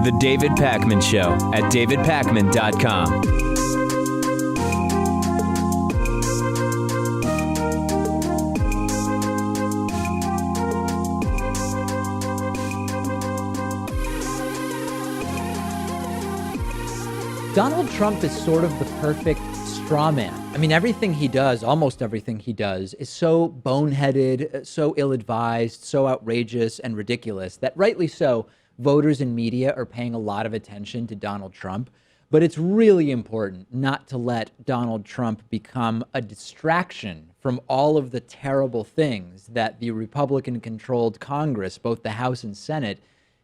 The David Pakman Show at davidpakman.com. Donald Trump is sort of the perfect straw man. I mean, everything he does, almost everything he does, is so boneheaded, so ill-advised, so outrageous and ridiculous that rightly so, voters and media are paying a lot of attention to Donald Trump. But it's really important not to let Donald Trump become a distraction from all of the terrible things that the Republican-controlled Congress, both the House and Senate,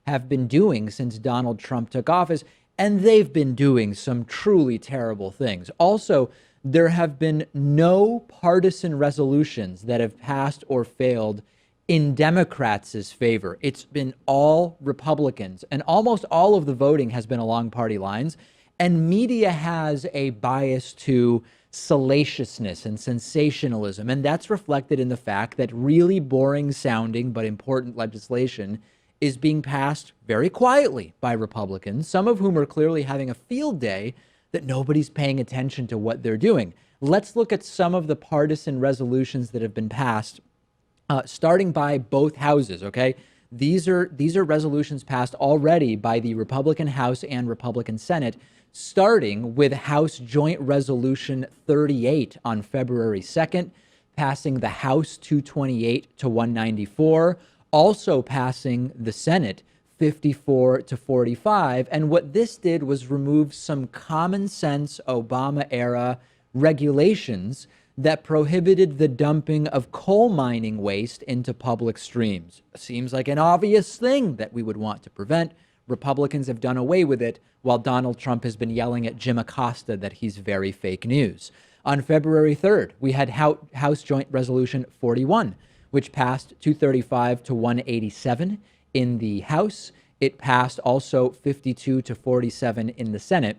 have been doing since Donald Trump took office. And they've been doing some truly terrible things. Also, there have been no partisan resolutions that have passed or failed in Democrats' favor. It's been all Republicans, and almost all of the voting has been along party lines. And media has a bias to salaciousness and sensationalism, and that's reflected in the fact that really boring sounding but important legislation is being passed very quietly by Republicans, some of whom are clearly having a field day that nobody's paying attention to what they're doing. Let's look at some of the partisan resolutions that have been passed, starting by both houses, okay? These are resolutions passed already by the Republican House and Republican Senate, starting with House Joint Resolution 38 on February 2nd, passing the House 228 to 194, also passing the Senate 54 to 45. And what this did was remove some common sense Obama era regulations that prohibited the dumping of coal mining waste into public streams. Seems like an obvious thing that we would want to prevent. Republicans have done away with it, while Donald Trump has been yelling at Jim Acosta that he's very fake news. On February 3rd, we had House Joint Resolution 41, which passed 235 to 187 in the House. It passed also 52 to 47 in the Senate.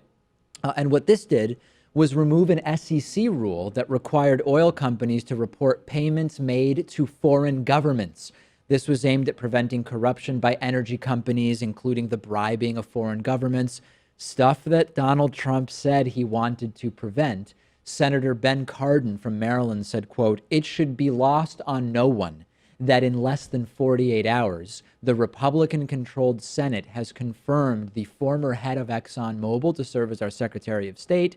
And what this did was remove an SEC rule that required oil companies to report payments made to foreign governments. This was aimed at preventing corruption by energy companies, including the bribing of foreign governments, stuff that Donald Trump said he wanted to prevent. Senator Ben Cardin from Maryland said, quote, "It should be lost on no one that in less than 48 hours, the Republican-controlled Senate has confirmed the former head of ExxonMobil to serve as our Secretary of State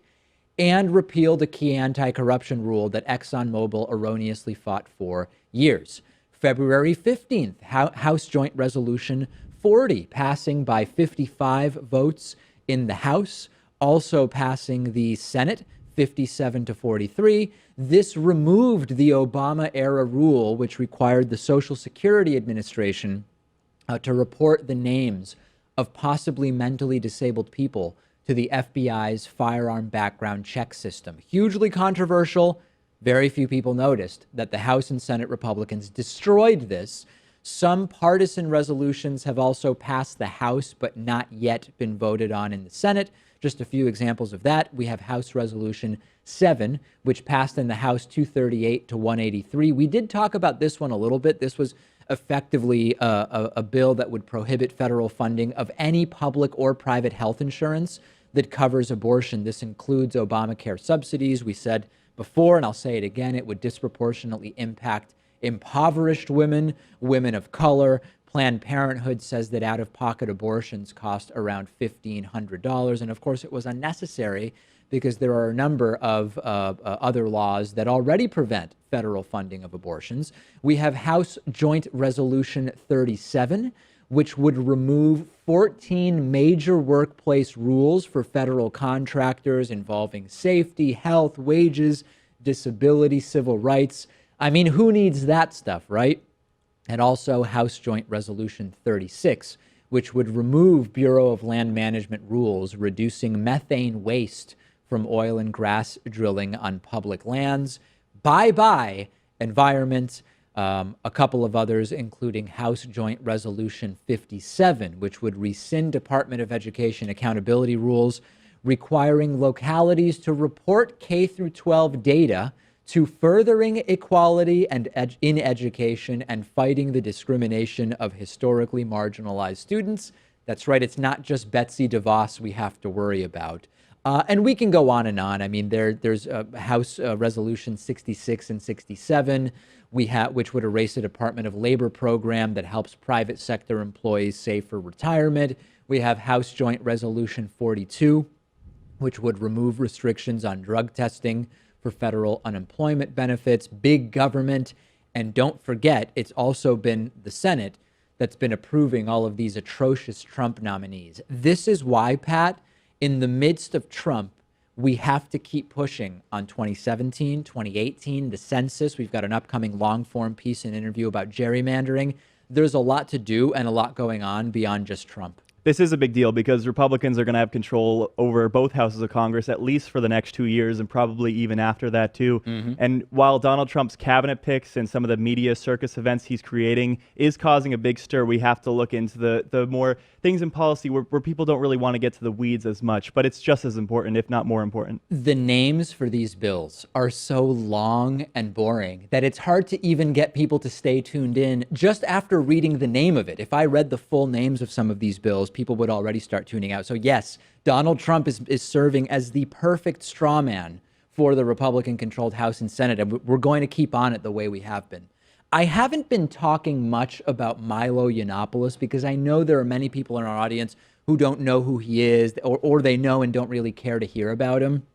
and repealed a key anti-corruption rule that ExxonMobil erroneously fought for years." February 15th, House Joint Resolution 40, passing by 55 votes in the House, also passing the Senate 57 to 43. This removed the Obama-era rule, which required the Social Security Administration to report the names of possibly mentally disabled people to the FBI's firearm background check system. Hugely controversial. Very few people noticed that the House and Senate Republicans destroyed this. Some partisan resolutions have also passed the House, but not yet been voted on in the Senate. Just a few examples of that. We have House Resolution 7, which passed in the House 238 to 183. We did talk about this one a little bit. This was effectively a bill that would prohibit federal funding of any public or private health insurance that covers abortion. This includes Obamacare subsidies. We said before, and I'll say it again, it would disproportionately impact impoverished women, women of color. Planned Parenthood says that out-of-pocket abortions cost around $1,500. And of course, it was unnecessary because there are a number of other laws that already prevent federal funding of abortions. We have House Joint Resolution 37, which would remove 14 major workplace rules for federal contractors involving safety, health, wages, disability, civil rights. I mean, who needs that stuff, right? And also House Joint Resolution 36, which would remove Bureau of Land Management rules reducing methane waste from oil and gas drilling on public lands. Bye-bye, environment. A couple of others, including House Joint Resolution 57, which would rescind Department of Education accountability rules, requiring localities to report K through 12 data to furthering equality and in education and fighting the discrimination of historically marginalized students. That's right. It's not just Betsy DeVos we have to worry about. And we can go on and on. I mean, there's House Resolution 66 and 67, which would erase a Department of Labor program that helps private sector employees save for retirement. We have House Joint Resolution 42, which would remove restrictions on drug testing for federal unemployment benefits, big government. And don't forget, it's also been the Senate that's been approving all of these atrocious Trump nominees. This is why, Pat, in the midst of Trump, we have to keep pushing on 2017, 2018, the census. We've got an upcoming long-form piece and interview about gerrymandering. There's a lot to do and a lot going on beyond just Trump. This is a big deal because Republicans are going to have control over both houses of Congress, at least for the next 2 years and probably even after that, too. And while Donald Trump's cabinet picks and some of the media circus events he's creating is causing a big stir, we have to look into the more things in policy where people don't really want to get to the weeds as much. But it's just as important, if not more important. The names for these bills are so long and boring that it's hard to even get people to stay tuned in just after reading the name of it. If I read the full names of some of these bills, people would already start tuning out. So yes, Donald Trump is serving as the perfect straw man for the Republican-controlled House and Senate, and we're going to keep on it the way we have been. I haven't been talking much about Milo Yiannopoulos because I know there are many people in our audience who don't know who he is, or they know and don't really care to hear about him.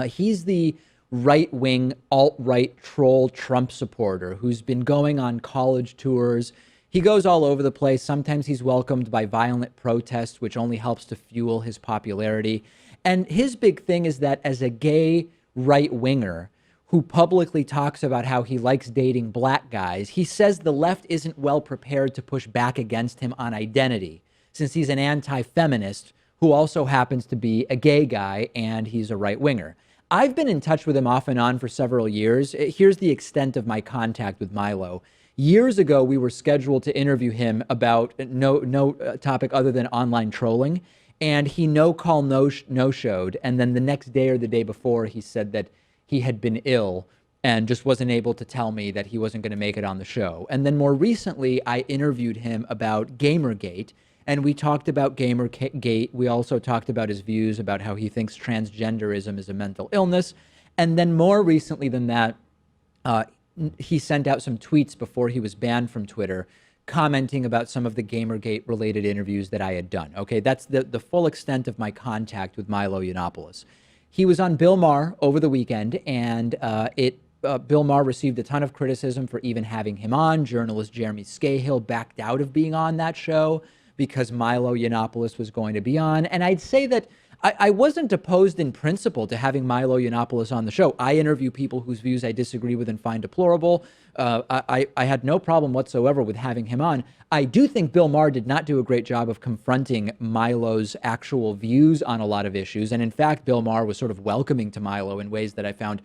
He's the right-wing, alt-right troll Trump supporter who's been going on college tours. He goes all over the place. Sometimes he's welcomed by violent protests, which only helps to fuel his popularity. And his big thing is that as a gay right-winger who publicly talks about how he likes dating black guys, he says the left isn't well prepared to push back against him on identity, since he's an anti-feminist who also happens to be a gay guy and he's a right-winger. I've been in touch with him off and on for several years. Here's the extent of my contact with Milo. Years ago, we were scheduled to interview him about no topic other than online trolling, and he no-showed. And then the next day or the day before, he said that he had been ill and just wasn't able to tell me that he wasn't going to make it on the show. And then more recently, I interviewed him about Gamergate, and we talked about Gamergate. We also talked about his views about how he thinks transgenderism is a mental illness. And then more recently than that, he sent out some tweets before he was banned from Twitter, commenting about some of the Gamergate-related interviews that I had done. Okay, that's the full extent of my contact with Milo Yiannopoulos. He was on Bill Maher over the weekend, and Bill Maher received a ton of criticism for even having him on. Journalist Jeremy Scahill backed out of being on that show because Milo Yiannopoulos was going to be on. And I'd say that I wasn't opposed in principle to having Milo Yiannopoulos on the show. I interview people whose views I disagree with and find deplorable. I had no problem whatsoever with having him on. I do think Bill Maher did not do a great job of confronting Milo's actual views on a lot of issues. And in fact, Bill Maher was sort of welcoming to Milo in ways that I found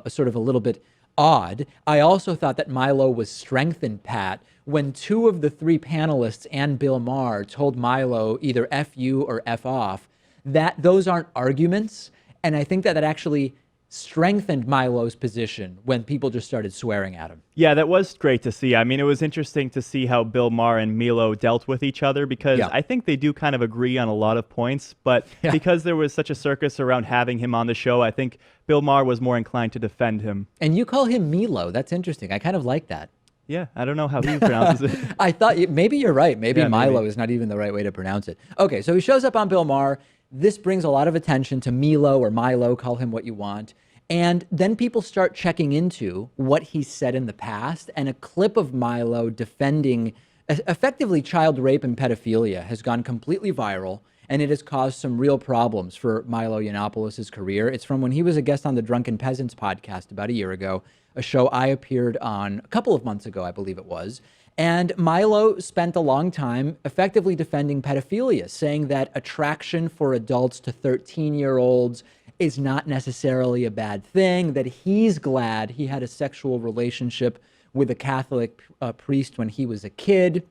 sort of a little bit odd. I also thought that Milo was strengthened, Pat, when two of the three panelists and Bill Maher told Milo either F you or F off, that those aren't arguments. And I think that actually strengthened Milo's position when people just started swearing at him. Yeah, that was great to see. I mean, it was interesting to see how Bill Maher and Milo dealt with each other because I think they do kind of agree on a lot of points. But because there was such a circus around having him on the show, I think Bill Maher was more inclined to defend him. And you call him Milo. That's interesting. I kind of like that. Yeah, I don't know how he pronounces it. I thought maybe you're right. Maybe Milo is not even the right way to pronounce it. Okay, so he shows up on Bill Maher. This brings a lot of attention to Milo or Milo, call him what you want. And then people start checking into what he said in the past. And a clip of Milo defending effectively child rape and pedophilia has gone completely viral. And it has caused some real problems for Milo Yiannopoulos' career. It's from when he was a guest on the Drunken Peasants podcast about a year ago, a show I appeared on a couple of months ago, I believe it was. And Milo spent a long time effectively defending pedophilia, saying that attraction for adults to 13-year-olds is not necessarily a bad thing, that he's glad he had a sexual relationship with a Catholic priest when he was a kid.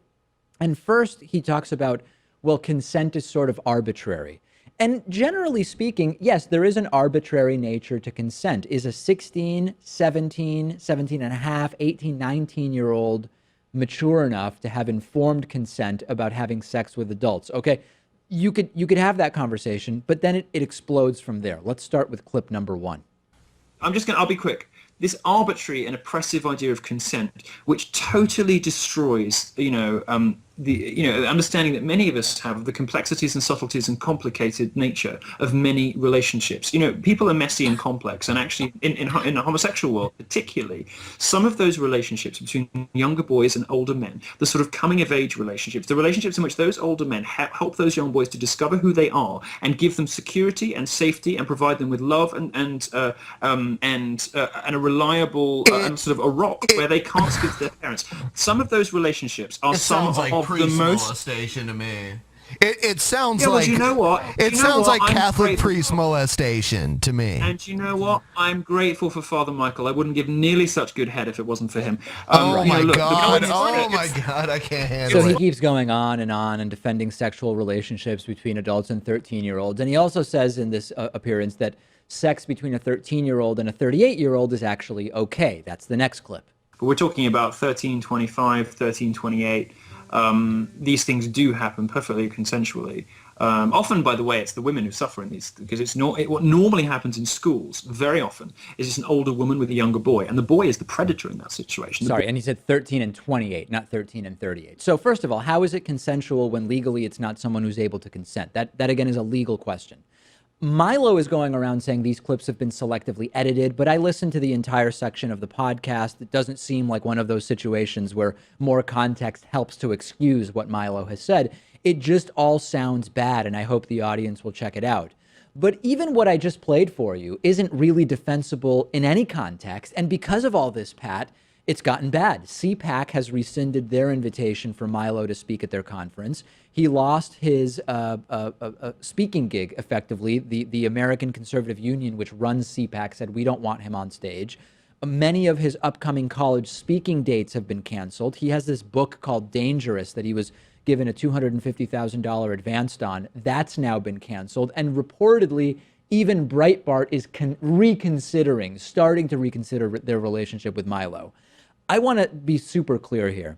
And first, he talks about, well, consent is sort of arbitrary. And generally speaking, yes, there is an arbitrary nature to consent. Is a 16, 17, 17 and a half, 18, 19-year-old mature enough to have informed consent about having sex with adults? Okay, you could have that conversation, but then it explodes from there. Let's start with clip number 1. I'll be quick. This arbitrary and oppressive idea of consent, which totally destroys, the understanding that many of us have of the complexities and subtleties and complicated nature of many relationships. People are messy and complex, and actually in the homosexual world particularly, some of those relationships between younger boys and older men, the sort of coming of age relationships, the relationships in which those older men help those young boys to discover who they are and give them security and safety and provide them with love and a reliable and sort of a rock where they can't speak to their parents. Some of those relationships are some of the most molestation to me. It sounds well, like you know what? It sounds like Catholic priest molestation to me. And you know what? I'm grateful for Father Michael. I wouldn't give nearly such good head if it wasn't for him. Oh my God! I can't handle it. So he keeps going on and defending sexual relationships between adults and 13-year-olds. And he also says in this appearance that sex between a 13-year-old and a 38-year-old is actually okay. That's the next clip. But we're talking about 1325, 1328. These things do happen perfectly consensually. Often, by the way, it's the women who suffer in these, because what normally happens in schools very often is it's an older woman with a younger boy, and the boy is the predator in that situation. Sorry, and he said 13 and 28, not 13 and 38. So first of all, how is it consensual when legally it's not someone who's able to consent? That again is a legal question. Milo is going around saying these clips have been selectively edited, but I listened to the entire section of the podcast. It doesn't seem like one of those situations where more context helps to excuse what Milo has said. It just all sounds bad, and I hope the audience will check it out. But even what I just played for you isn't really defensible in any context, and because of all this, Pat, it's gotten bad. CPAC has rescinded their invitation for Milo to speak at their conference. He lost his speaking gig, effectively. The American Conservative Union, which runs CPAC, said, we don't want him on stage. Many of his upcoming college speaking dates have been canceled. He has this book called Dangerous that he was given a $250,000 advance on. That's now been canceled. And reportedly, even Breitbart is starting to reconsider their relationship with Milo. I want to be super clear here.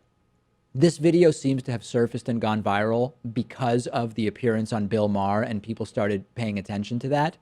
This video seems to have surfaced and gone viral because of the appearance on Bill Maher, and people started paying attention to that.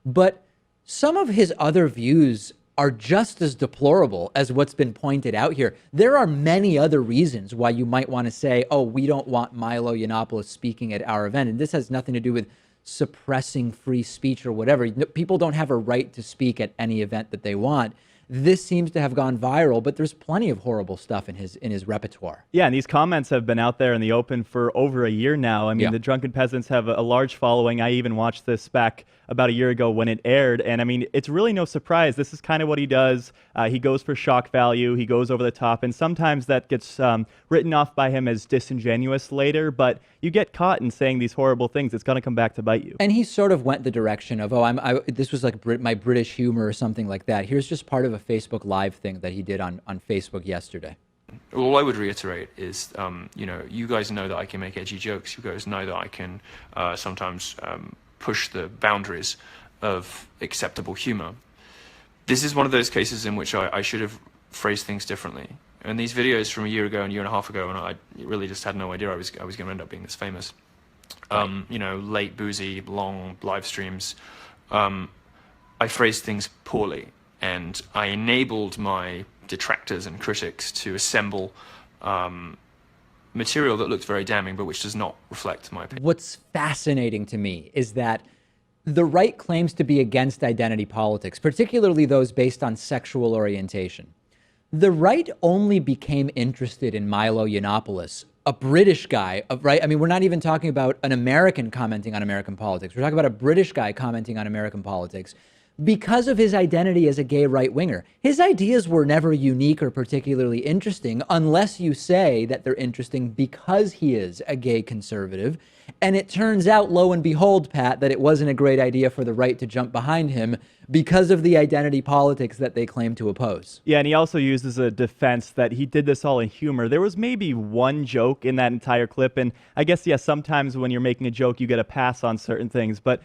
But some of his other views are just as deplorable as what's been pointed out here. There are many other reasons why you might want to say, oh, we don't want Milo Yiannopoulos speaking at our event. And this has nothing to do with suppressing free speech or whatever. People don't have a right to speak at any event that they want. This seems to have gone viral, but there's plenty of horrible stuff in his repertoire. Yeah, and these comments have been out there in the open for over a year now. I mean, The Drunken Peasants have a large following. I even watched this back about a year ago when it aired, and I mean, it's really no surprise. This is kind of what he does. He goes for shock value. He goes over the top, and sometimes that gets written off by him as disingenuous later, but you get caught in saying these horrible things, it's going to come back to bite you. And he sort of went the direction of, this was like my British humor or something like that. Here's just part of a Facebook Live thing that he did on Facebook yesterday. All I would reiterate is, you guys know that I can make edgy jokes. You guys know that I can sometimes push the boundaries of acceptable humor. This is one of those cases in which I should have phrased things differently. And these videos from a year ago and a year and a half ago, and I really just had no idea I was going to end up being this famous. Late, boozy, long live streams. I phrased things poorly, and I enabled my detractors and critics to assemble material that looked very damning, but which does not reflect my opinion. What's fascinating to me is that the right claims to be against identity politics, particularly those based on sexual orientation. The right only became interested in Milo Yiannopoulos, a British guy, right? I mean, we're not even talking about an American commenting on American politics. We're talking about a British guy commenting on American politics because of his identity as a gay right-winger. His ideas were never unique or particularly interesting unless you say that they're interesting because he is a gay conservative. And it turns out, lo and behold, Pat, that it wasn't a great idea for the right to jump behind him because of the identity politics that they claim to oppose. Yeah, and he also used as a defense that he did this all in humor. There was maybe one joke in that entire clip, and I guess, yeah, sometimes when you're making a joke, you get a pass on certain things, but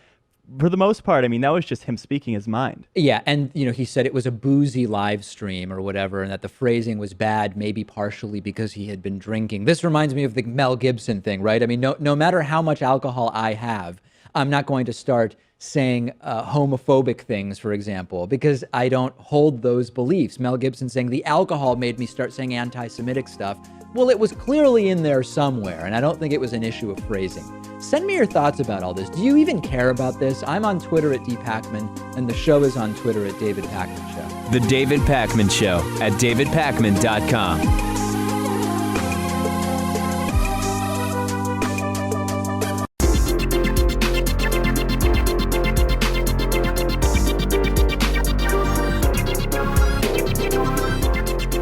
for the most part, I mean, that was just him speaking his mind. Yeah, and he said it was a boozy live stream or whatever, and that the phrasing was bad, maybe partially because he had been drinking. This reminds me of the Mel Gibson thing, right? I mean, no matter how much alcohol I have, I'm not going to start saying homophobic things, for example, because I don't hold those beliefs. Mel Gibson saying the alcohol made me start saying anti-Semitic stuff. Well, it was clearly in there somewhere, and I don't think it was an issue of phrasing. Send me your thoughts about all this. Do you even care about this? I'm on Twitter at dpacman, and the show is on Twitter at David Pakman Show. The David Pakman Show at davidpakman.com.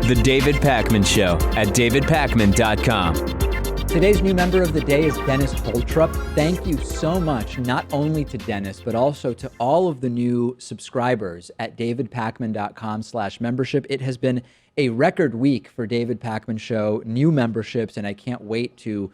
The David Pakman Show at davidpakman.com. Today's new member of the day is Dennis Holtrup. Thank you so much, not only to Dennis, but also to all of the new subscribers at davidpakman.com/membership. It has been a record week for David Pakman Show new memberships, and I can't wait to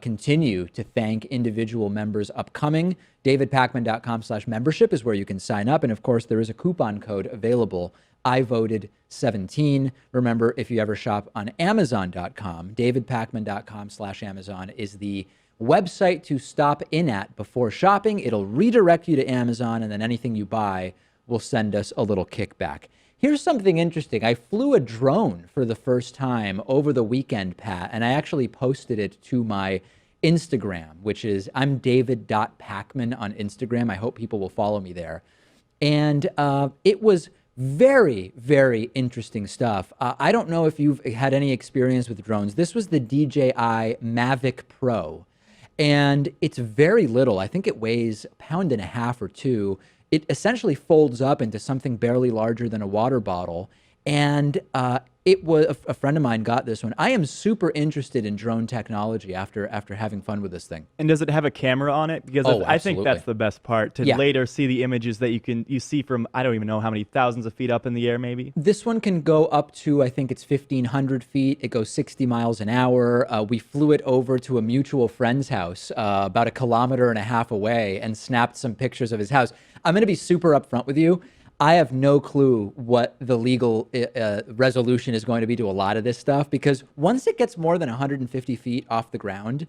continue to thank individual members upcoming. davidpakman.com/membership is where you can sign up. And of course, there is a coupon code available. I voted 17. Remember, if you ever shop on Amazon.com, davidpakman.com/Amazon is the website to stop in at before shopping. It'll redirect you to Amazon, and then anything you buy will send us a little kickback. Here's something interesting. I flew a drone for the first time over the weekend, Pat, and I actually posted it to my Instagram, which is I'm David.Pakman on Instagram. I hope people will follow me there. And it was very, very interesting stuff. I don't know if you've had any experience with drones. This was the DJI Mavic Pro, and it's very little. I think it weighs a pound and a half or two. It essentially folds up into something barely larger than a water bottle. And it was a friend of mine got this one. I am super interested in drone technology after having fun with this thing. And does it have a camera on it? Because I think that's the best part, to later see the images that you see from, I don't even know how many thousands of feet up in the air, maybe. This one can go up to, I think it's 1,500 feet. It goes 60 miles an hour. We flew it over to a mutual friend's house about 1.5 kilometers away and snapped some pictures of his house. I'm going to be super upfront with you. I have no clue what the legal resolution is going to be to a lot of this stuff, because once it gets more than 150 feet off the ground,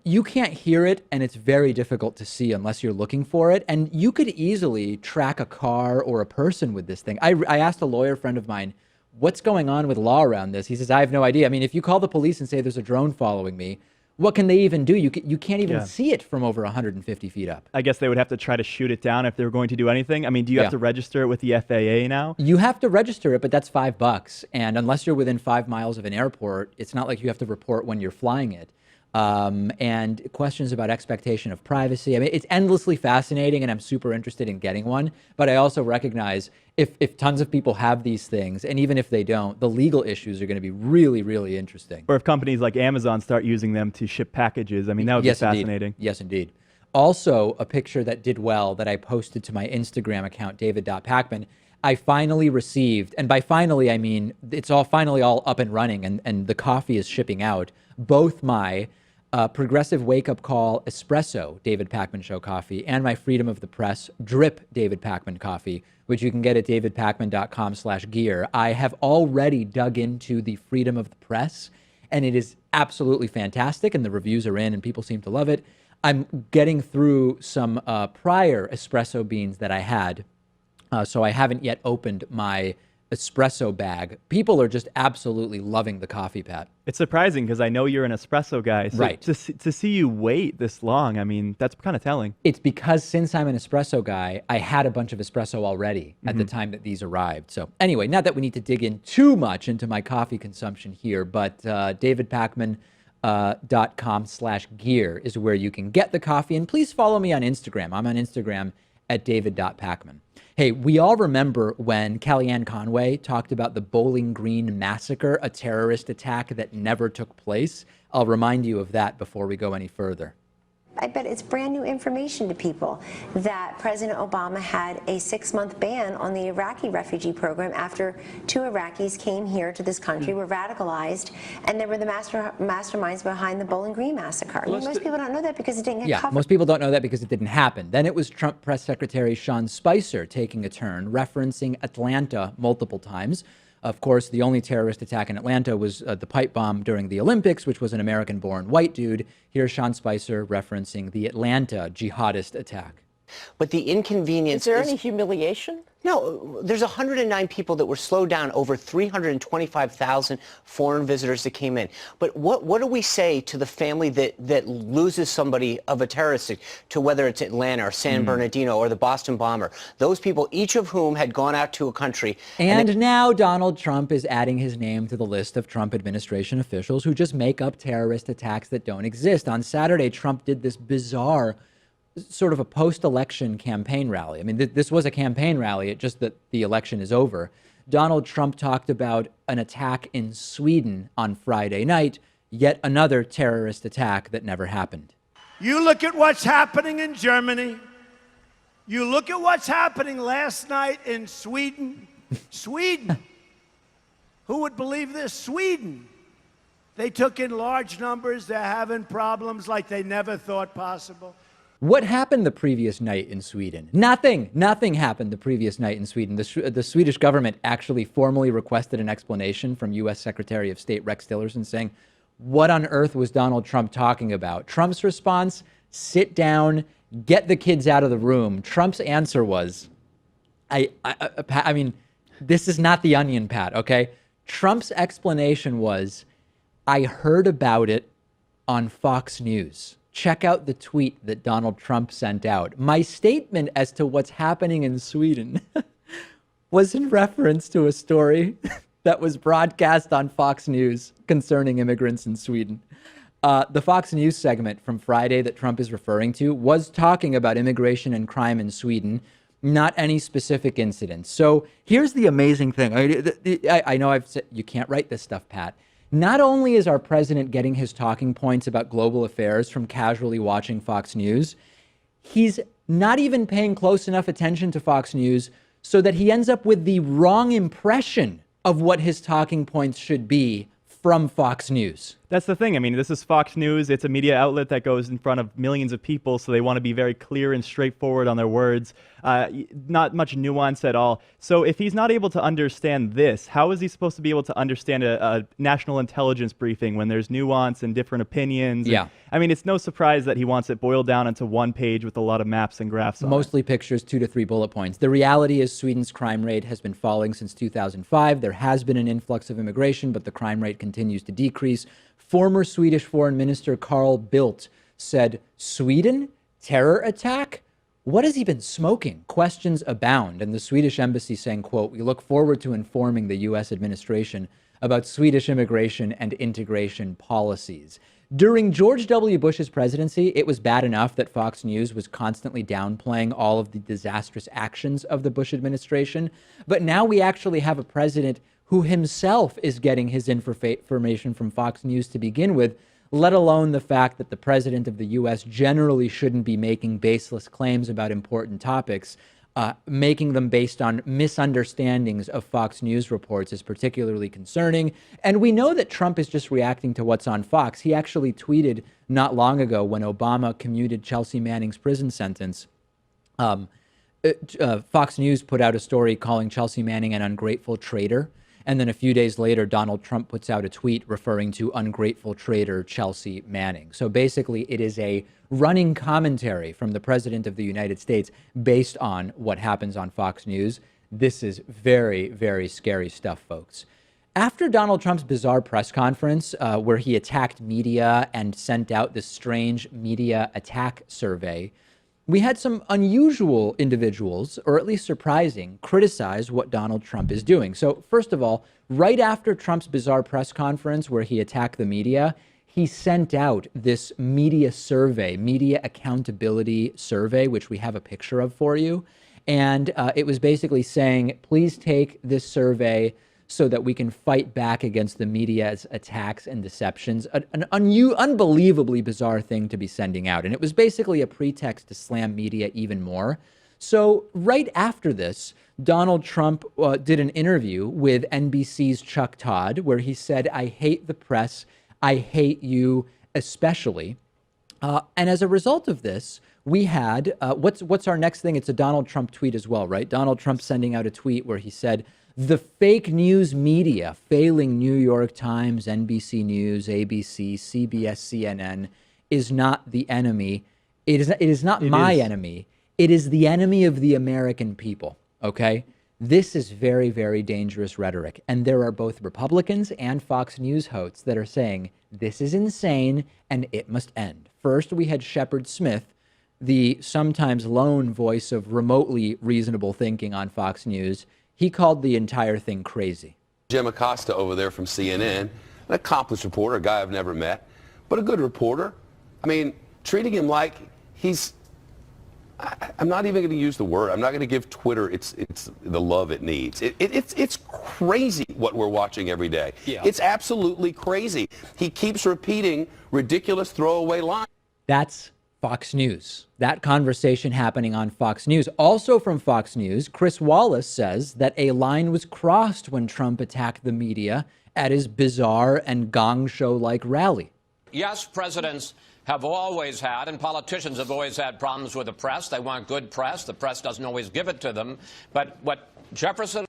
you can't hear it, and it's very difficult to see unless you're looking for it. And you could easily track a car or a person with this thing. I asked a lawyer friend of mine, what's going on with law around this? He says, I have no idea. I mean, if you call the police and say there's a drone following me, what can they even do? You can't even see it from over 150 feet up. I guess they would have to try to shoot it down if they were going to do anything. I mean, do you have to register it with the FAA now? You have to register it, but that's $5. And unless you're within 5 miles of an airport, it's not like you have to report when you're flying it. And questions about expectation of privacy. I mean, it's endlessly fascinating, and I'm super interested in getting one. But I also recognize if tons of people have these things, and even if they don't, the legal issues are going to be really, really interesting. Or if companies like Amazon start using them to ship packages. I mean, that would be fascinating. Yes, indeed. Also, a picture that did well that I posted to my Instagram account, David.Pakman, I finally received, and by finally, I mean, it's finally all up and running, and the coffee is shipping out, both my Progressive Wake Up Call Espresso David Pakman Show coffee and my Freedom of the Press Drip David Pakman coffee, which you can get at davidpakman.com/gear. I have already dug into the Freedom of the Press, and it is absolutely fantastic, and the reviews are in, and people seem to love it. I'm getting through some prior espresso beans that I had, so I haven't yet opened my espresso bag. People are just absolutely loving the coffee, Pat. It's surprising because I know you're an espresso guy. So right. To see you wait this long, I mean, that's kind of telling. It's because since I'm an espresso guy, I had a bunch of espresso already at the time that these arrived. So anyway, not that we need to dig in too much into my coffee consumption here, but davidpakman.com/gear is where you can get the coffee. And please follow me on Instagram. I'm on Instagram at david.pakman. Hey, we all remember when Kellyanne Conway talked about the Bowling Green massacre, a terrorist attack that never took place. I'll remind you of that before we go any further. I bet it's brand new information to people that President Obama had a 6-month ban on the Iraqi refugee program after 2 Iraqis came here to this country, were radicalized, and they were the masterminds behind the Bowling Green massacre. I mean, most people don't know that because it didn't get covered. Most people don't know that because it didn't happen. Then it was Trump Press Secretary Sean Spicer taking a turn, referencing Atlanta multiple times. Of course, the only terrorist attack in Atlanta was the pipe bomb during the Olympics, which was an American-born white dude. Here's Sean Spicer referencing the Atlanta jihadist attack. But the inconvenience is there any humiliation? No, there's 109 people that were slowed down, over 325,000 foreign visitors that came in. But what do we say to the family that loses somebody of a terrorist, to whether it's Atlanta or San Bernardino or the Boston bomber? Those people, each of whom had gone out to a country. And now Donald Trump is adding his name to the list of Trump administration officials who just make up terrorist attacks that don't exist. On Saturday, Trump did this bizarre sort of a post-election campaign rally. I mean, this was a campaign rally, it's just that the election is over. Donald Trump talked about an attack in Sweden on Friday night, yet another terrorist attack that never happened. You look at what's happening in Germany. You look at what's happening last night in Sweden. Sweden. Who would believe this? Sweden. They took in large numbers. They're having problems like they never thought possible. What happened the previous night in Sweden? Nothing. Nothing happened the previous night in Sweden. The Swedish government actually formally requested an explanation from U.S. Secretary of State Rex Tillerson saying, what on earth was Donald Trump talking about? Trump's response, sit down, get the kids out of the room. Trump's answer was, I mean, this is not The Onion, Pat, okay? Trump's explanation was, I heard about it on Fox News. Check out the tweet that Donald Trump sent out. My statement as to what's happening in Sweden was in reference to a story that was broadcast on Fox News concerning immigrants in Sweden. The Fox News segment from Friday that Trump is referring to was talking about immigration and crime in Sweden, not any specific incidents. So here's the amazing thing. I know I've said you can't write this stuff, Pat. Not only is our president getting his talking points about global affairs from casually watching Fox News, he's not even paying close enough attention to Fox News so that he ends up with the wrong impression of what his talking points should be from Fox News. That's the thing. I mean, this is Fox News. It's a media outlet that goes in front of millions of people, so they want to be very clear and straightforward on their words. Not much nuance at all. So if he's not able to understand this, how is he supposed to be able to understand a national intelligence briefing when there's nuance and different opinions? Yeah. And, I mean, it's no surprise that he wants it boiled down into one page with a lot of maps and graphs on Mostly pictures, 2 to 3 bullet points. The reality is Sweden's crime rate has been falling since 2005. There has been an influx of immigration, but the crime rate continues to decrease. Former Swedish Foreign Minister Carl Bildt said, Sweden? Terror attack? What has he been smoking? Questions abound. And the Swedish embassy saying, quote, we look forward to informing the U.S. administration about Swedish immigration and integration policies. During George W. Bush's presidency, it was bad enough that Fox News was constantly downplaying all of the disastrous actions of the Bush administration. But now we actually have a president who himself is getting his information from Fox News to begin with, let alone the fact that the president of the U.S. generally shouldn't be making baseless claims about important topics. Making them based on misunderstandings of Fox News reports is particularly concerning. And we know that Trump is just reacting to what's on Fox. He actually tweeted not long ago when Obama commuted Chelsea Manning's prison sentence. Fox News put out a story calling Chelsea Manning an ungrateful traitor. And then a few days later, Donald Trump puts out a tweet referring to ungrateful traitor Chelsea Manning. So basically, it is a running commentary from the president of the United States based on what happens on Fox News. This is very, very scary stuff, folks. After Donald Trump's bizarre press conference where he attacked media and sent out this strange media attack survey, we had some unusual individuals, or at least surprising, criticize what Donald Trump is doing. So first of all, right after Trump's bizarre press conference where he attacked the media, he sent out this media survey, media accountability survey, which we have a picture of for you. And it was basically saying, please take this survey so that we can fight back against the media's attacks and deceptions. An unbelievably bizarre thing to be sending out. And it was basically a pretext to slam media even more. So right after this, Donald Trump did an interview with NBC's Chuck Todd, where he said, "I hate the press. I hate you especially." And as a result of this, we had, what's our next thing? It's a Donald Trump tweet as well, right? Donald Trump sending out a tweet where he said, "The fake news media, failing New York Times, NBC News, ABC, CBS, CNN, is not the enemy. It is not my enemy. It is the enemy of the American people." Okay? This is very, very dangerous rhetoric. And there are both Republicans and Fox News hosts that are saying this is insane and it must end. First, we had Shepard Smith, the sometimes lone voice of remotely reasonable thinking on Fox News. He called the entire thing crazy. Jim Acosta over there from CNN, an accomplished reporter, a guy I've never met, but a good reporter. I mean, treating him like he's, I'm not even going to use the word. I'm not going to give Twitter it's the love it needs. It's crazy what we're watching every day. Yeah. It's absolutely crazy. He keeps repeating ridiculous throwaway lines. That's Fox News. That conversation happening on Fox News. Also from Fox News, Chris Wallace says that a line was crossed when Trump attacked the media at his bizarre and gong show-like rally. Yes, presidents have always had, and politicians have always had problems with the press. They want good press. The press doesn't always give it to them. But what Jefferson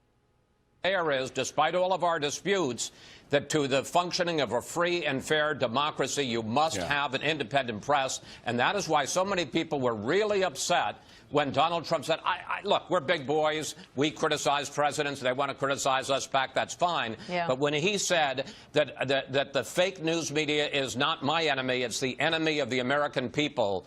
is, despite all of our disputes, that to the functioning of a free and fair democracy, you must have an independent press. And that is why so many people were really upset when Donald Trump said, look, we're big boys. We criticize presidents. They want to criticize us back. That's fine. Yeah. But when he said that the fake news media is not my enemy, it's the enemy of the American people,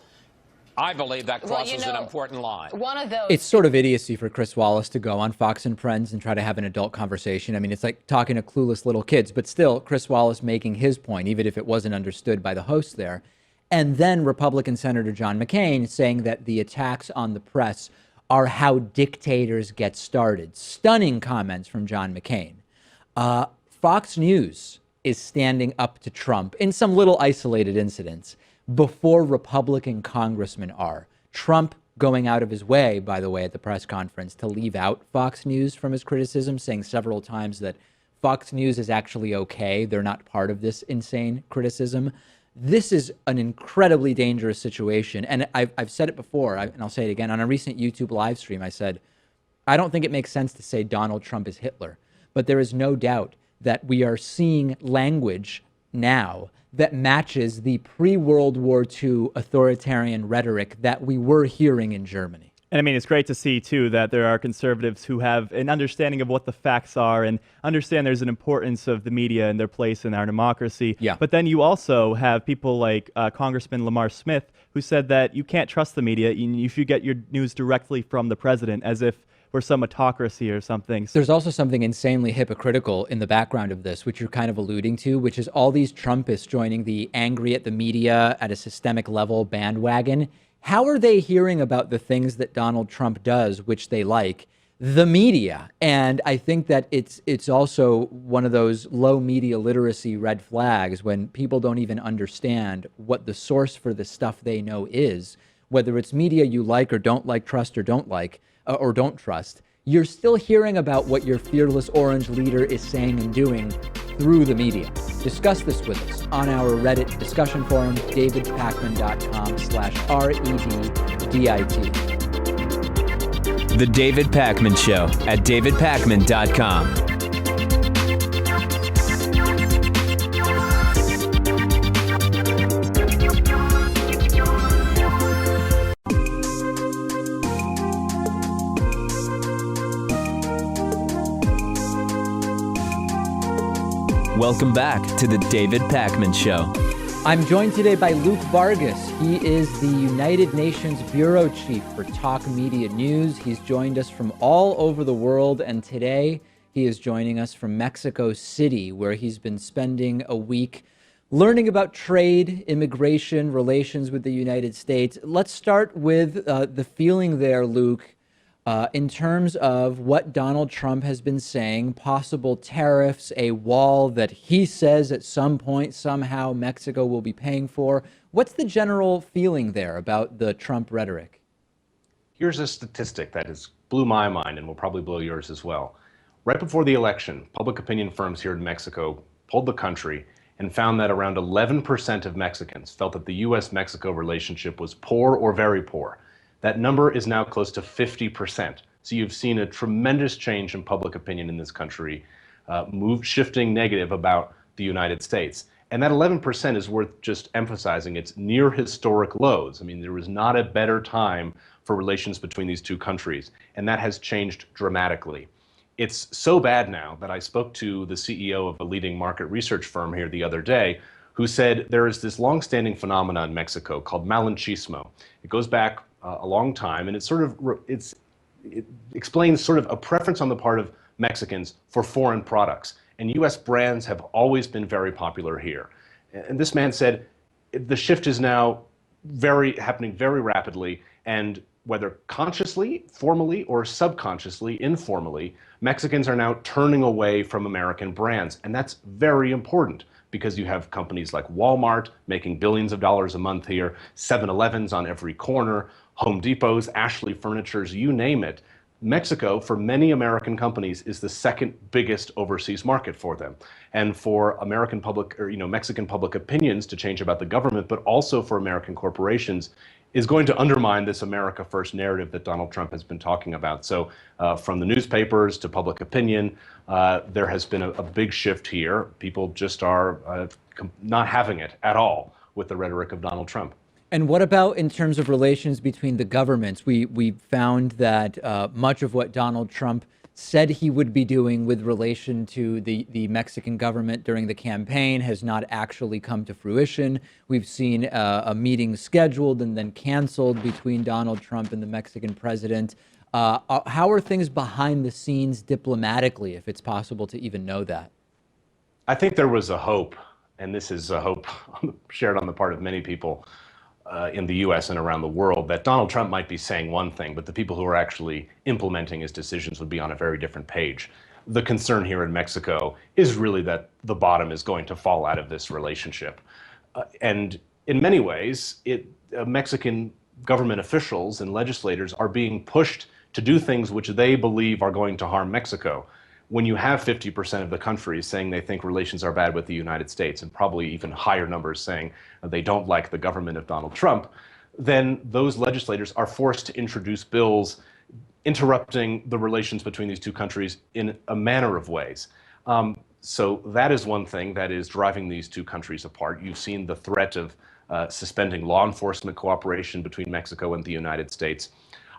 I believe that crosses an important line. One of those. It's sort of idiocy for Chris Wallace to go on Fox and Friends and try to have an adult conversation. I mean, it's like talking to clueless little kids, but still Chris Wallace making his point, even if it wasn't understood by the host there. And then Republican Senator John McCain saying that the attacks on the press are how dictators get started. Stunning comments from John McCain. Fox News is standing up to Trump in some little isolated incidents before Republican congressmen are. Trump going out of his way, by the way, at the press conference to leave out Fox News from his criticism, saying several times that Fox News is actually okay. They're not part of this insane criticism. This is an incredibly dangerous situation. And I've said it before, and I'll say it again. On a recent YouTube live stream, I said, I don't think it makes sense to say Donald Trump is Hitler. But there is no doubt that we are seeing language now that matches the pre-World War II authoritarian rhetoric that we were hearing in Germany. And I mean, it's great to see, too, that there are conservatives who have an understanding of what the facts are and understand there's an importance of the media and their place in our democracy. Yeah. But then you also have people like Congressman Lamar Smith, who said that you can't trust the media. You should get your news directly from the president, as if we're some autocracy or something. There's also something insanely hypocritical in the background of this, which you're kind of alluding to, which is all these Trumpists joining the angry at the media at a systemic level bandwagon. How are they hearing about the things that Donald Trump does, which they like? The media. And I think that it's also one of those low media literacy red flags when people don't even understand what the source for the stuff they know is, whether it's media you like or don't like, trust or don't like, or don't trust. You're still hearing about what your fearless orange leader is saying and doing through the media. Discuss this with us on our Reddit discussion forum, davidpakman.com/REDDIT. The David Pakman Show at davidpakman.com. Welcome back to the David Pakman Show. I'm joined today by Luke Vargas. He is the United Nations Bureau Chief for Talk Media News. He's joined us from all over the world, and today he is joining us from Mexico City, where he's been spending a week learning about trade, immigration, relations with the United States. Let's start with the feeling there, Luke, in terms of what Donald Trump has been saying, possible tariffs, a wall that he says at some point somehow Mexico will be paying for. What's the general feeling there about the Trump rhetoric? Here's a statistic that has blew my mind and will probably blow yours as well. Right before the election, public opinion firms here in Mexico polled the country and found that around 11% of Mexicans felt that the U.S.-Mexico relationship was poor or very poor. That number is now close to 50%. So you've seen a tremendous change in public opinion in this country, shifting negative about the United States. And that 11% is worth just emphasizing. It's near historic lows. I mean, there was not a better time for relations between these two countries, and that has changed dramatically. It's so bad now that I spoke to the CEO of a leading market research firm here the other day, who said there is this long-standing phenomenon in Mexico called malinchismo. It goes back a long time, and it explains sort of a preference on the part of Mexicans for foreign products. And U.S. brands have always been very popular here. And this man said the shift is now happening very rapidly, and whether consciously, formally, or subconsciously, informally, Mexicans are now turning away from American brands. And that's very important because you have companies like Walmart making billions of dollars a month here, 7-Elevens on every corner, Home Depots, Ashley Furnitures, you name it. Mexico, for many American companies, is the second biggest overseas market for them. And for American public, or Mexican public opinions to change about the government, but also for American corporations, is going to undermine this America First narrative that Donald Trump has been talking about. So from the newspapers to public opinion, there has been a big shift here. People just are not having it at all with the rhetoric of Donald Trump. And what about in terms of relations between the governments? We found that much of what Donald Trump said he would be doing with relation to the Mexican government during the campaign has not actually come to fruition. We've seen a meeting scheduled and then canceled between Donald Trump and the Mexican president. How are things behind the scenes diplomatically, if it's possible to even know that? I think there was a hope, and this is a hope shared on the part of many people in the U.S. and around the world, that Donald Trump might be saying one thing, but the people who are actually implementing his decisions would be on a very different page. The concern here in Mexico is really that the bottom is going to fall out of this relationship. And in many ways, Mexican government officials and legislators are being pushed to do things which they believe are going to harm Mexico. When you have 50% of the country saying they think relations are bad with the United States, and probably even higher numbers saying they don't like the government of Donald Trump, then those legislators are forced to introduce bills interrupting the relations between these two countries in a manner of ways. So that is one thing that is driving these two countries apart. You've seen the threat of suspending law enforcement cooperation between Mexico and the United States.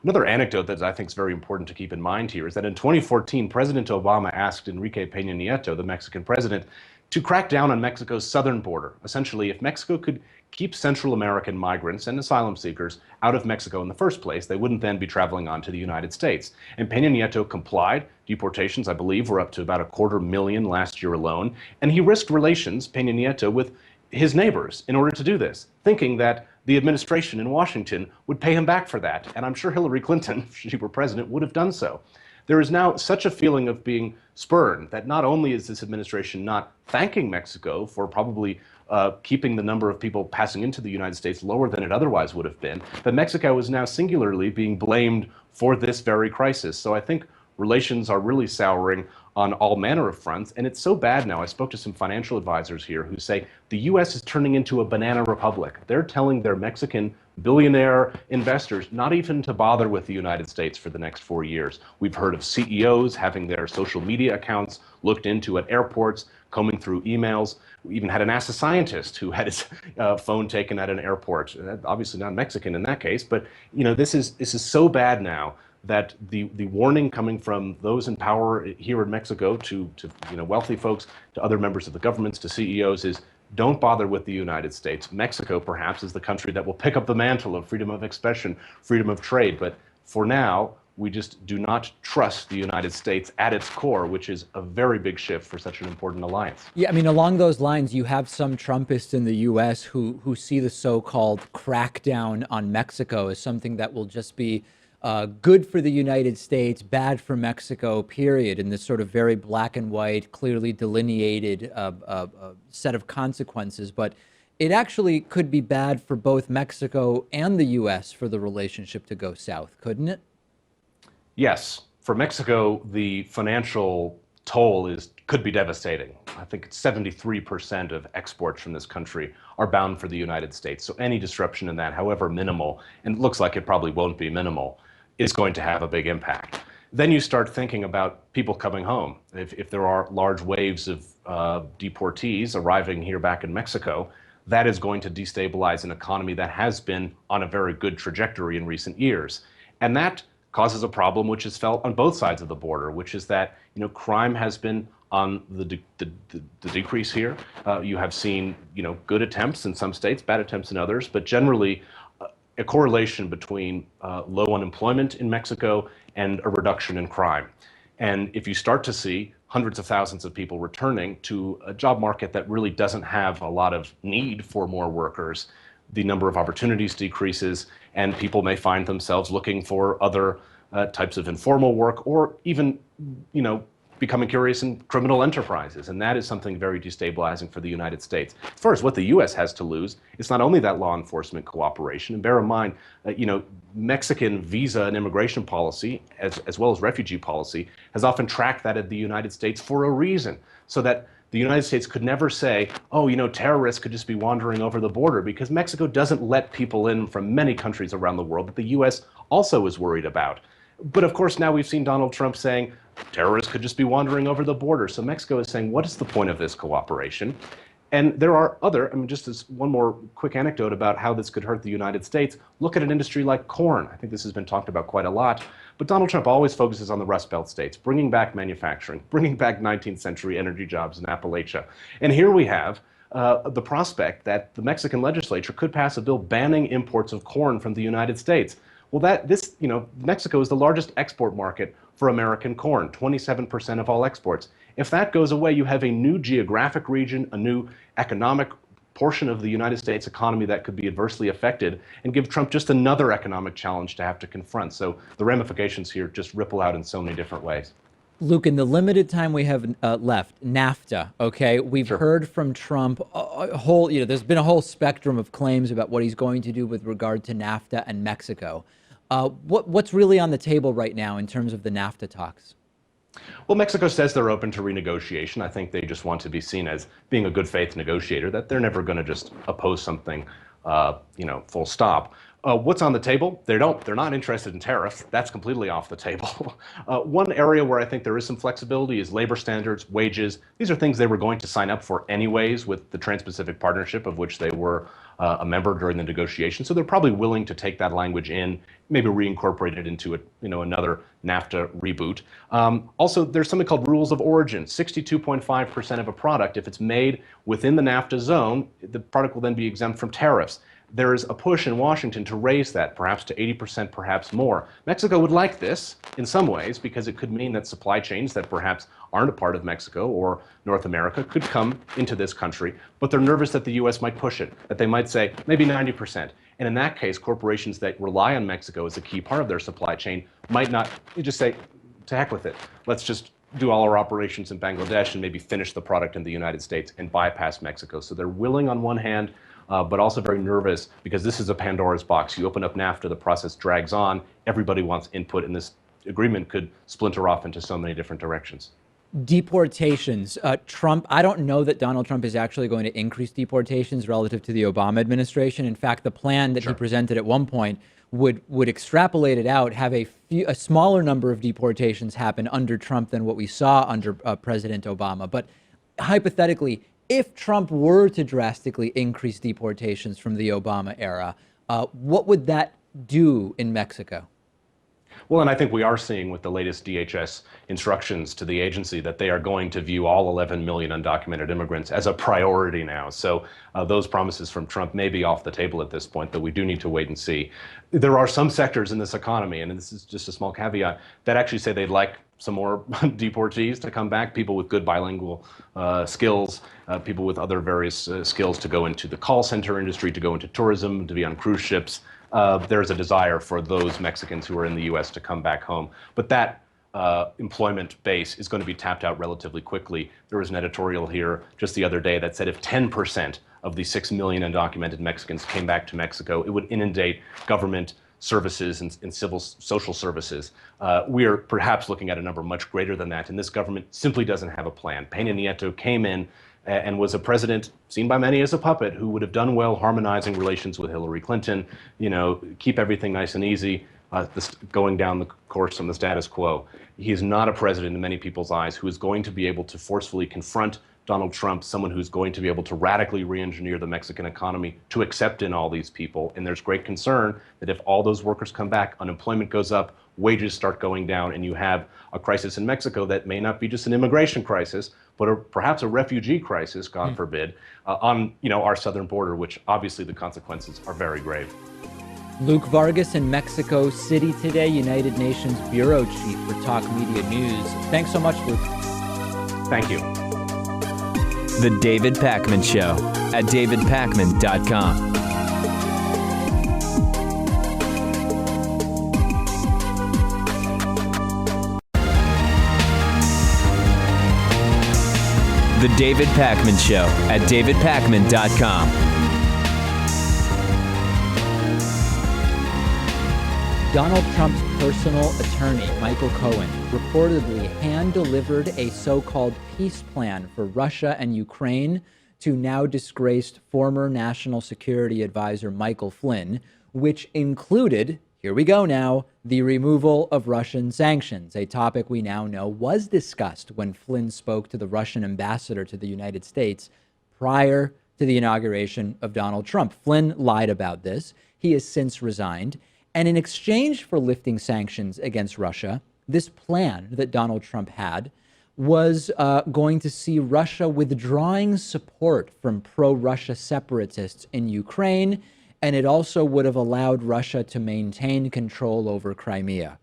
Another anecdote that I think is very important to keep in mind here is that in 2014, President Obama asked Enrique Peña Nieto, the Mexican president, to crack down on Mexico's southern border. Essentially, if Mexico could keep Central American migrants and asylum seekers out of Mexico in the first place, they wouldn't then be traveling on to the United States. And Peña Nieto complied. Deportations, I believe, were up to about 250,000 last year alone. And he risked relations, Peña Nieto, with his neighbors in order to do this, thinking that the administration in Washington would pay him back for that. And I'm sure Hillary Clinton, if she were president, would have done so. There is now such a feeling of being spurned that not only is this administration not thanking Mexico for probably keeping the number of people passing into the United States lower than it otherwise would have been, but Mexico is now singularly being blamed for this very crisis. So I think relations are really souring on all manner of fronts, and it's so bad now. I spoke to some financial advisors here who say the U.S. is turning into a banana republic. They're telling their Mexican billionaire investors not even to bother with the United States for the next 4 years. We've heard of CEOs having their social media accounts looked into at airports, combing through emails. We even had a NASA scientist who had his phone taken at an airport. Obviously not Mexican in that case, but this is so bad now that the warning coming from those in power here in Mexico to wealthy folks, to other members of the governments, to CEOs is don't bother with the United States. Mexico, perhaps, is the country that will pick up the mantle of freedom of expression, freedom of trade. But for now, we just do not trust the United States at its core, which is a very big shift for such an important alliance. Yeah, I mean, along those lines, you have some Trumpists in the U.S. who see the so-called crackdown on Mexico as something that will just be good for the United States, bad for Mexico, period, in this sort of very black and white, clearly delineated set of consequences. But it actually could be bad for both Mexico and the U.S. for the relationship to go south, couldn't it? Yes. For Mexico, the financial toll could be devastating. I think 73% of exports from this country are bound for the United States. So any disruption in that, however minimal, and it looks like it probably won't be minimal, is going to have a big impact. Then you start thinking about people coming home. If there are large waves of deportees arriving here back in Mexico, that is going to destabilize an economy that has been on a very good trajectory in recent years. And that causes a problem which is felt on both sides of the border, which is that crime has been on the decrease here. You have seen good attempts in some states, bad attempts in others, but generally a correlation between low unemployment in Mexico and a reduction in crime. And if you start to see hundreds of thousands of people returning to a job market that really doesn't have a lot of need for more workers, the number of opportunities decreases, and people may find themselves looking for other types of informal work, or even, becoming curious in criminal enterprises. And that is something very destabilizing for the United States. As far as what the U.S. has to lose, it's not only that law enforcement cooperation. And bear in mind, Mexican visa and immigration policy, as well as refugee policy, has often tracked that of the United States for a reason, so that the United States could never say, terrorists could just be wandering over the border, because Mexico doesn't let people in from many countries around the world that the U.S. also is worried about. But of course, now we've seen Donald Trump saying terrorists could just be wandering over the border. So Mexico is saying, what is the point of this cooperation? And there are just as one more quick anecdote about how this could hurt the United States. Look at an industry like corn. I think this has been talked about quite a lot. But Donald Trump always focuses on the Rust Belt states, bringing back manufacturing, bringing back 19th century energy jobs in Appalachia. And here we have the prospect that the Mexican legislature could pass a bill banning imports of corn from the United States. Well, Mexico is the largest export market for American corn, 27% of all exports. If that goes away, you have a new geographic region, a new economic portion of the United States economy that could be adversely affected, and give Trump just another economic challenge to have to confront. So the ramifications here just ripple out in so many different ways. Luke, in the limited time we have left, NAFTA, okay? We've heard from Trump a whole, there's been a whole spectrum of claims about what he's going to do with regard to NAFTA and Mexico. What's really on the table right now in terms of the NAFTA talks? Well, Mexico says they're open to renegotiation. I think they just want to be seen as being a good faith negotiator, that they're never going to just oppose something, full stop. What's on the table? They're not interested in tariffs. That's completely off the table. One area where I think there is some flexibility is labor standards, wages. These are things they were going to sign up for anyways with the Trans-Pacific Partnership, of which they were a member during the negotiation. So they're probably willing to take that language in, maybe reincorporate it into another NAFTA reboot. Also, there's something called rules of origin. 62.5% of a product, if it's made within the NAFTA zone, the product will then be exempt from tariffs. There is a push in Washington to raise that, perhaps to 80%, perhaps more. Mexico would like this in some ways, because it could mean that supply chains that perhaps aren't a part of Mexico or North America could come into this country, but they're nervous that the U.S. might push it, that they might say maybe 90%. And in that case, corporations that rely on Mexico as a key part of their supply chain might not just say, to heck with it. Let's just do all our operations in Bangladesh and maybe finish the product in the United States and bypass Mexico. So they're willing on one hand, but also very nervous, because this is a Pandora's box. You open up NAFTA, the process drags on, everybody wants input, and this agreement could splinter off into so many different directions. Deportations. Trump, I don't know that Donald Trump is actually going to increase deportations relative to the Obama administration. In fact, the plan that he presented at one point would extrapolate it out, have a smaller number of deportations happen under Trump than what we saw under President Obama. But hypothetically, if Trump were to drastically increase deportations from the Obama era, what would that do in Mexico? Well, and I think we are seeing with the latest DHS instructions to the agency that they are going to view all 11 million undocumented immigrants as a priority now. So those promises from Trump may be off the table at this point, but we do need to wait and see. There are some sectors in this economy, and this is just a small caveat, that actually say they'd like some more deportees to come back, people with good bilingual skills, people with other various skills to go into the call center industry, to go into tourism, to be on cruise ships. there's a desire for those Mexicans who are in the U.S. to come back home. But that employment base is going to be tapped out relatively quickly. There was an editorial here just the other day that said if 10% of the 6 million undocumented Mexicans came back to Mexico, it would inundate government services and civil social services. We are perhaps looking at a number much greater than that, and this government simply doesn't have a plan. Peña Nieto came in and was a president seen by many as a puppet who would have done well harmonizing relations with Hillary Clinton, keep everything nice and easy, going down the course from the status quo. He is not a president in many people's eyes who is going to be able to forcefully confront Donald Trump, someone who's going to be able to radically re-engineer the Mexican economy to accept in all these people. And there's great concern that if all those workers come back, unemployment goes up, wages start going down, and you have a crisis in Mexico that may not be just an immigration crisis, but perhaps a refugee crisis, God forbid, on our southern border, which obviously the consequences are very grave. Luke Vargas in Mexico City today, United Nations Bureau Chief for Talk Media News. Thanks so much, Luke. Thank you. The David Pakman Show at davidpakman.com. The David Pakman Show at davidpakman.com. Donald Trump's personal attorney, Michael Cohen, reportedly hand-delivered a so-called peace plan for Russia and Ukraine to now disgraced former National Security Advisor Michael Flynn, which included, here we go now, the removal of Russian sanctions, a topic we now know was discussed when Flynn spoke to the Russian ambassador to the United States prior to the inauguration of Donald Trump. Flynn lied about this. He has since resigned. And in exchange for lifting sanctions against Russia, this plan that Donald Trump had was going to see Russia withdrawing support from pro-Russia separatists in Ukraine, and it also would have allowed Russia to maintain control over Crimea.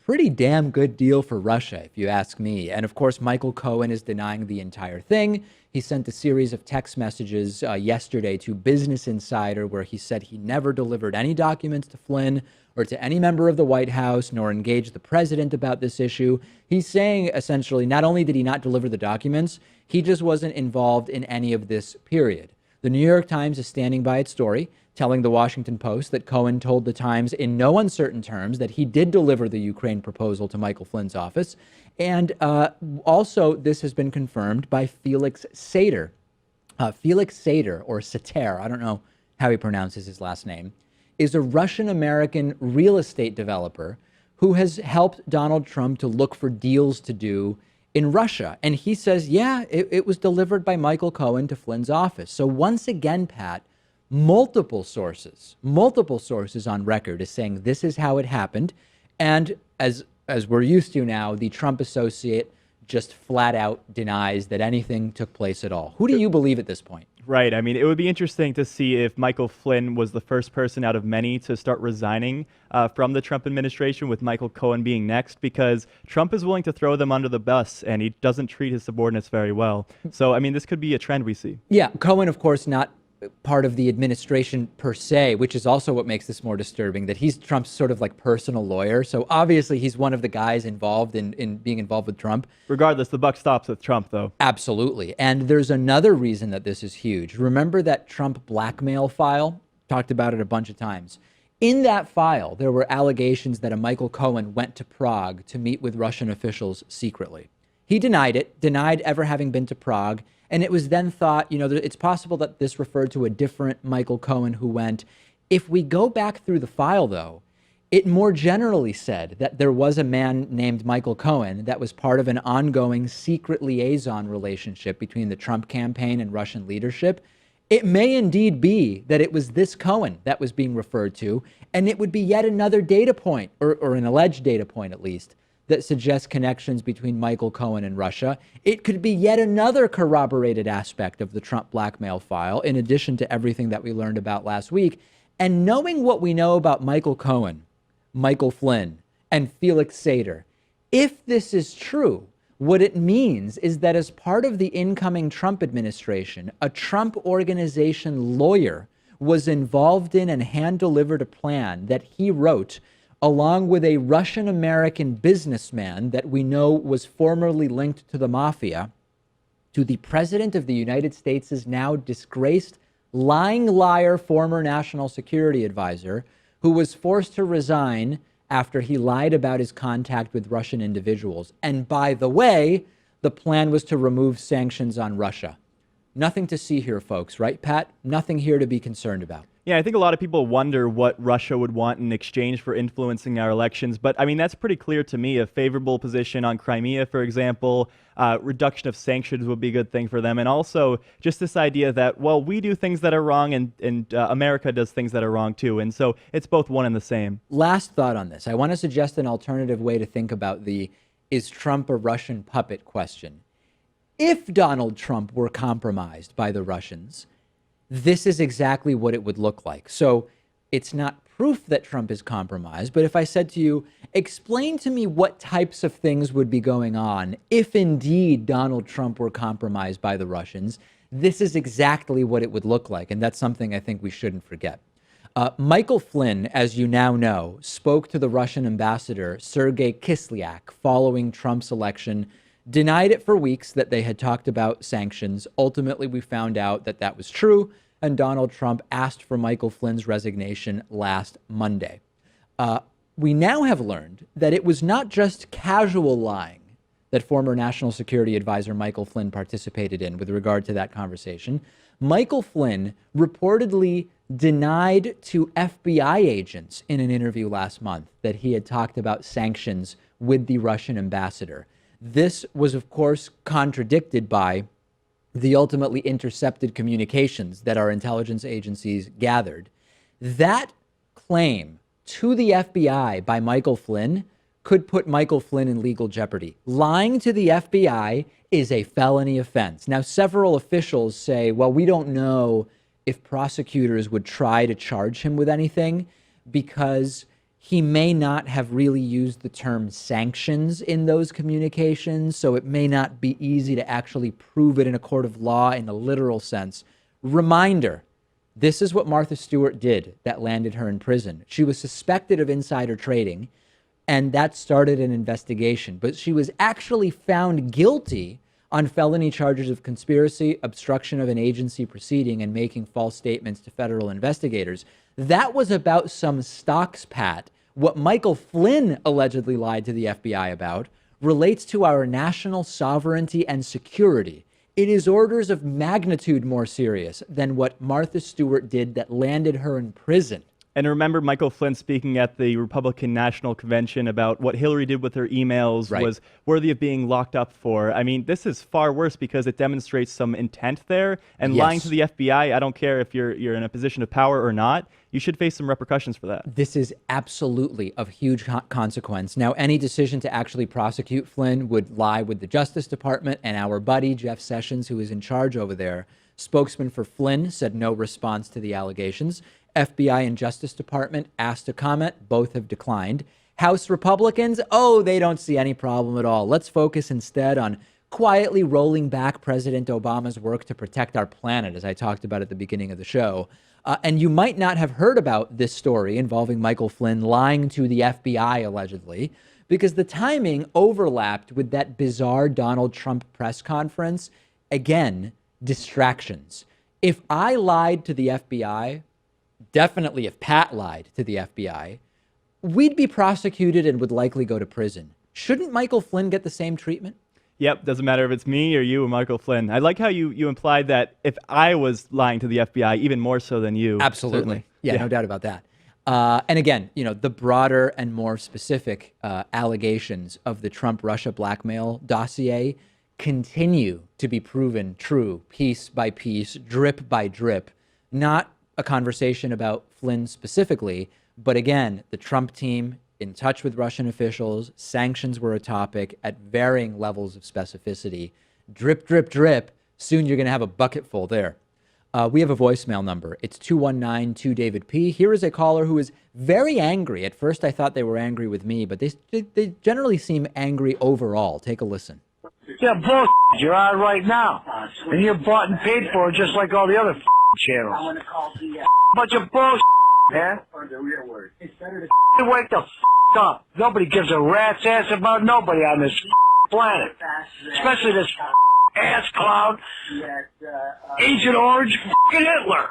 Pretty damn good deal for Russia, if you ask me. And of course, Michael Cohen is denying the entire thing. He sent a series of text messages yesterday to Business Insider where he said he never delivered any documents to Flynn or to any member of the White House, nor engaged the president about this issue. He's saying essentially not only did he not deliver the documents, he just wasn't involved in any of this, period. The New York Times is standing by its story, telling the Washington Post that Cohen told the Times in no uncertain terms that he did deliver the Ukraine proposal to Michael Flynn's office. And also, this has been confirmed by Felix Sater. Felix Sater, or Sater, I don't know how he pronounces his last name, is a Russian-American real estate developer who has helped Donald Trump to look for deals to do in Russia. And he says, yeah, it was delivered by Michael Cohen to Flynn's office. So once again, Pat, multiple sources on record is saying this is how it happened. And as we're used to now, the Trump associate just flat out denies that anything took place at all. Who do you believe at this point? Right. I mean, it would be interesting to see if Michael Flynn was the first person out of many to start resigning from the Trump administration, with Michael Cohen being next, because Trump is willing to throw them under the bus and he doesn't treat his subordinates very well. So, I mean, this could be a trend we see. Yeah. Cohen, of course, not part of the administration per se, which is also what makes this more disturbing, that he's Trump's sort of like personal lawyer. So obviously he's one of the guys involved in being involved with Trump. Regardless, the buck stops with Trump, though. Absolutely. And there's another reason that this is huge. Remember that Trump blackmail file? Talked about it a bunch of times. In that file, there were allegations that a Michael Cohen went to Prague to meet with Russian officials secretly. He denied it, denied ever having been to Prague. And it was then thought, it's possible that this referred to a different Michael Cohen who went. If we go back through the file, though, it more generally said that there was a man named Michael Cohen that was part of an ongoing secret liaison relationship between the Trump campaign and Russian leadership. It may indeed be that it was this Cohen that was being referred to, and it would be yet another data point, or an alleged data point at least, that suggests connections between Michael Cohen and Russia. It could be yet another corroborated aspect of the Trump blackmail file, in addition to everything that we learned about last week. And knowing what we know about Michael Cohen, Michael Flynn, and Felix Sater, if this is true, what it means is that as part of the incoming Trump administration, a Trump organization lawyer was involved in and hand-delivered a plan that he wrote along with a Russian-American businessman that we know was formerly linked to the mafia, to the President of the United States' now disgraced, lying liar former national security advisor, who was forced to resign after he lied about his contact with Russian individuals. And by the way, the plan was to remove sanctions on Russia. Nothing to see here, folks, right, Pat? Nothing here to be concerned about. Yeah, I think a lot of people wonder what Russia would want in exchange for influencing our elections. But I mean, that's pretty clear to me. A favorable position on Crimea, for example, reduction of sanctions would be a good thing for them. And also just this idea that, well, we do things that are wrong and America does things that are wrong too. And so it's both one and the same. Last thought on this. I want to suggest an alternative way to think about the is Trump a Russian puppet question. If Donald Trump were compromised by the Russians, this is exactly what it would look like. So it's not proof that Trump is compromised, but if I said to you, explain to me what types of things would be going on if indeed Donald Trump were compromised by the Russians, this is exactly what it would look like. And that's something I think we shouldn't forget. Michael Flynn, as you now know, spoke to the Russian ambassador, Sergei Kislyak, following Trump's election, denied it for weeks that they had talked about sanctions. Ultimately, we found out that that was true, and Donald Trump asked for Michael Flynn's resignation last Monday. We now have learned that it was not just casual lying that former National Security Advisor Michael Flynn participated in with regard to that conversation. Michael Flynn reportedly denied to FBI agents in an interview last month that he had talked about sanctions with the Russian ambassador. This was, of course, contradicted by the ultimately intercepted communications that our intelligence agencies gathered. That claim to the FBI by Michael Flynn could put Michael Flynn in legal jeopardy. Lying to the FBI is a felony offense. Now, several officials say, well, we don't know if prosecutors would try to charge him with anything because he may not have really used the term sanctions in those communications, so it may not be easy to actually prove it in a court of law in a literal sense. Reminder, this is what Martha Stewart did that landed her in prison. She was suspected of insider trading, and that started an investigation. But she was actually found guilty on felony charges of conspiracy, obstruction of an agency proceeding, and making false statements to federal investigators. That was about some stocks, Pat. What Michael Flynn allegedly lied to the FBI about relates to our national sovereignty and security. It is orders of magnitude more serious than what Martha Stewart did that landed her in prison. And remember Michael Flynn speaking at the Republican National Convention about what Hillary did with her emails was worthy of being locked up for. I mean, this is far worse because it demonstrates some intent there. And lying to the FBI, I don't care if you're in a position of power or not, you should face some repercussions for that. This is absolutely of huge consequence. Now, any decision to actually prosecute Flynn would lie with the Justice Department and our buddy, Jeff Sessions, who is in charge over there. Spokesman for Flynn said no response to the allegations. FBI and Justice Department asked to comment. Both have declined. House Republicans, they don't see any problem at all. Let's focus instead on quietly rolling back President Obama's work to protect our planet, as I talked about at the beginning of the show. And you might not have heard about this story involving Michael Flynn lying to the FBI, allegedly, because the timing overlapped with that bizarre Donald Trump press conference. Again, distractions. If I lied to the FBI, definitely if Pat lied to the FBI, we'd be prosecuted and would likely go to prison. Shouldn't Michael Flynn get the same treatment? Yep, doesn't matter if it's me or you or Michael Flynn. I like how you implied that if I was lying to the FBI, even more so than you. Absolutely. Certainly. Yeah, no doubt about that. And again, the broader and more specific allegations of the Trump-Russia blackmail dossier continue to be proven true piece by piece, drip by drip. Not a conversation about Flynn specifically, but again, the Trump team in touch with Russian officials, sanctions were a topic at varying levels of specificity. Drip, drip, drip. Soon you're going to have a bucket full there. We have a voicemail number. It's 219-2-DAVID-P. Here is a caller who is very angry. At first, I thought they were angry with me, but they generally seem angry overall. Take a listen. Yeah, bullshit. You're on right now. And you're bought and paid for just like all the other channels. I want to call the Bunch of bullshit, man. or the real word. It's better to Wake the up. Nobody gives a rat's ass about nobody on this planet. Especially this ass clown, Agent Orange Hitler.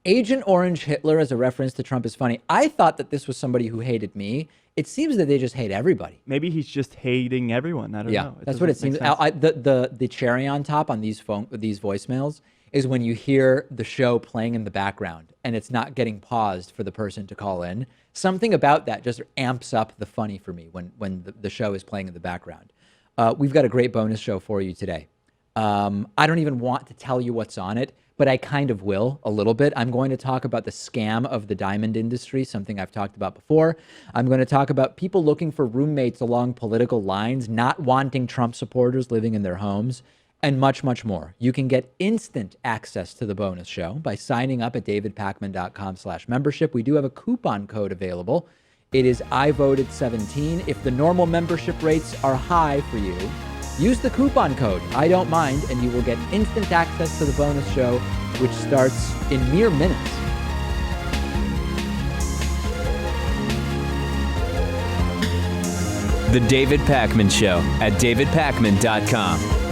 Agent Orange Hitler as a reference to Trump is funny. I thought that this was somebody who hated me. It seems that they just hate everybody. Maybe he's just hating everyone. I don't know. That's what it seems. The cherry on top on these voicemails is when you hear the show playing in the background and it's not getting paused for the person to call in. Something about that just amps up the funny for me when the show is playing in the background. We've got a great bonus show for you today. I don't even want to tell you what's on it, but I kind of will a little bit. I'm going to talk about the scam of the diamond industry, something I've talked about before. I'm going to talk about people looking for roommates along political lines, not wanting Trump supporters living in their homes, and much, much more. You can get instant access to the bonus show by signing up at davidpakman.com/membership. We do have a coupon code available. It is IVoted17. If the normal membership rates are high for you, use the coupon code, I don't mind, and you will get instant access to the bonus show, which starts in mere minutes. The David Pakman Show at davidpakman.com.